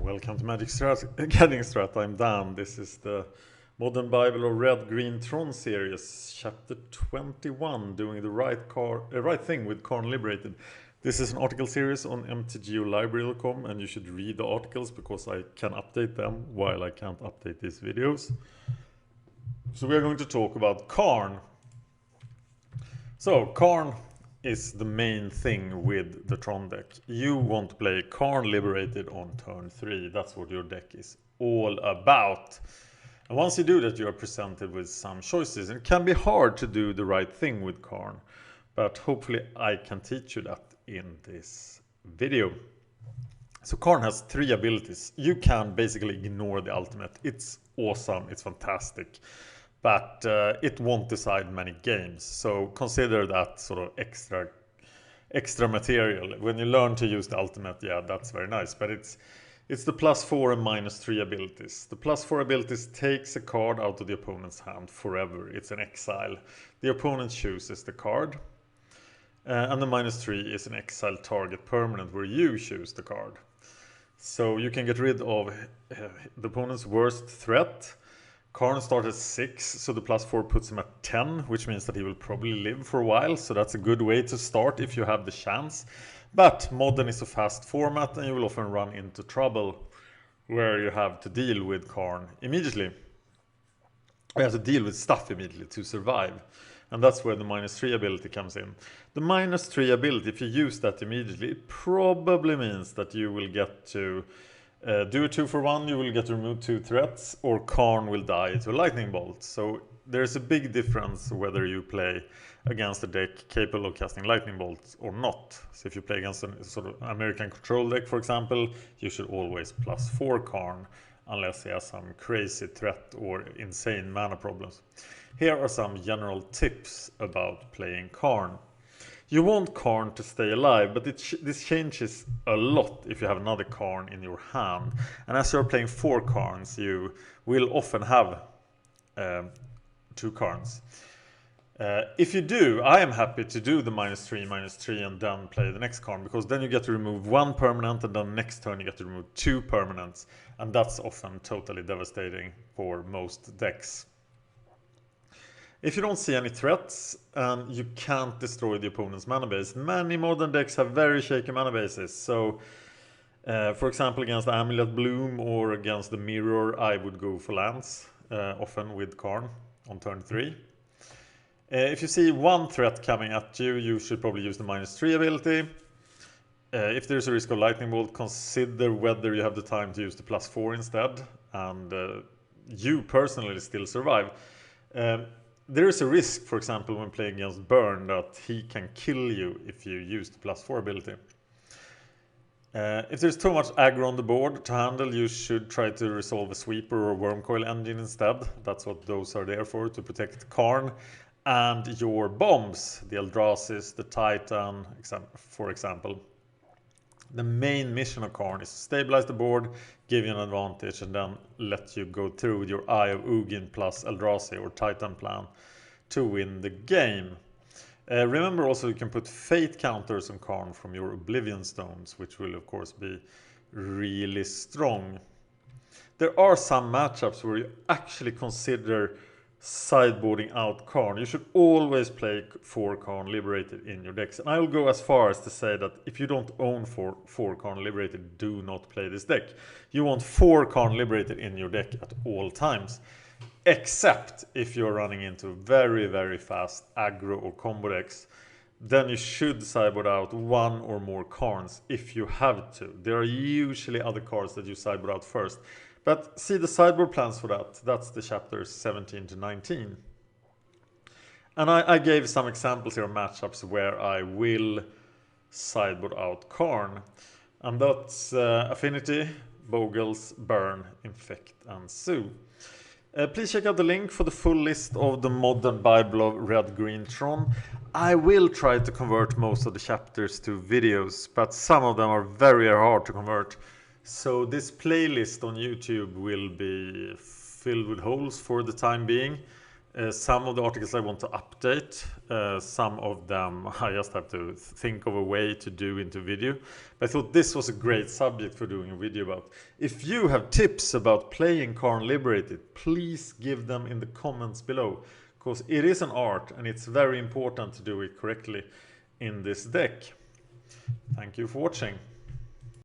Welcome to MagicGatheringStrat. I'm Dan. This is the Modern Bible of Red, Green, Tron series, chapter 21, doing the right thing with Karn liberated. This is an article series on mtgolibrary.com, and you should read the articles because I can update them while I can't update these videos. So we are going to talk about Karn. So Karn is the main thing with the Tron deck. You want to play Karn liberated on turn 3. That's what your deck is all about. And once you do that, you are presented with some choices. And it can be hard to do the right thing with Karn, but hopefully I can teach you that in this video. So Karn has 3 abilities. You can basically ignore the ultimate. It's awesome, it's fantastic, but it won't decide many games. So consider that sort of extra material. When you learn to use the ultimate, yeah, that's very nice. But it's the +4 and -3 abilities. The +4 abilities takes a card out of the opponent's hand forever. It's an exile. The opponent chooses the card. And the -3 is an exile target permanent where you choose the card. So you can get rid of the opponent's worst threat. Karn starts at 6, so the +4 puts him at 10, which means that he will probably live for a while, so that's a good way to start if you have the chance. But Modern is a fast format, and you will often run into trouble where you have to deal with Karn immediately. You have to deal with stuff immediately to survive, and that's where the -3 ability comes in. The -3 ability, if you use that immediately, it probably means that you will get to do a 2-for-1, you will get to remove 2 threats, or Karn will die to a lightning bolt. So there's a big difference whether you play against a deck capable of casting lightning bolts or not. So if you play against a sort of American control deck, for example, you should always +4 Karn, unless he has some crazy threat or insane mana problems. Here are some general tips about playing Karn. You want Karn to stay alive, but this changes a lot if you have another Karn in your hand. And as you're playing 4 Karns, you will often have 2 Karns. If you do, I am happy to do the -3 and then play the next Karn, because then you get to remove 1 permanent, and then next turn you get to remove 2 permanents. And that's often totally devastating for most decks. If you don't see any threats and you can't destroy the opponent's mana base, many modern decks have very shaky mana bases. So, for example, against Amulet Bloom or against the Mirror, I would go for lands, often with Karn on turn 3. If you see 1 threat coming at you, you should probably use the -3 ability. If there's a risk of lightning bolt, consider whether you have the time to use the +4 instead, and you personally still survive. There is a risk, for example, when playing against Burn, that he can kill you if you use the +4 ability. If there's too much aggro on the board to handle, you should try to resolve a Sweeper or Wormcoil Engine instead. That's what those are there for, to protect Karn and your bombs, the Eldrazi's, the Titan, for example. The main mission of Karn is to stabilize the board, give you an advantage, and then let you go through with your Eye of Ugin plus Eldrazi or Titan plan to win the game. Remember also you can put fate counters on Karn from your Oblivion Stones, which will of course be really strong. There are some matchups where you actually consider sideboarding out Karn. You should always play 4 Karn liberated in your decks. And I will go as far as to say that if you don't own 4 Karn liberated, do not play this deck. You want 4 Karn liberated in your deck at all times. Except if you're running into very, very fast aggro or combo decks. Then you should sideboard out 1 or more Karns if you have to. There are usually other cards that you sideboard out first. But see the sideboard plans for that. That's the chapters 17 to 19. And I gave some examples here of matchups where I will sideboard out Karn. And that's Affinity, Bogles, Burn, Infect, and Sue. Please check out the link for the full list of the Modern Bible of Red, Green, Tron. I will try to convert most of the chapters to videos, but some of them are very hard to convert. So this playlist on YouTube will be filled with holes for the time being. Some of the articles I want to update, some of them I just have to think of a way to do into video. But I thought this was a great subject for doing a video about. If you have tips about playing Karn Liberated, please give them in the comments below, because it is an art and it's very important to do it correctly in this deck. Thank you for watching.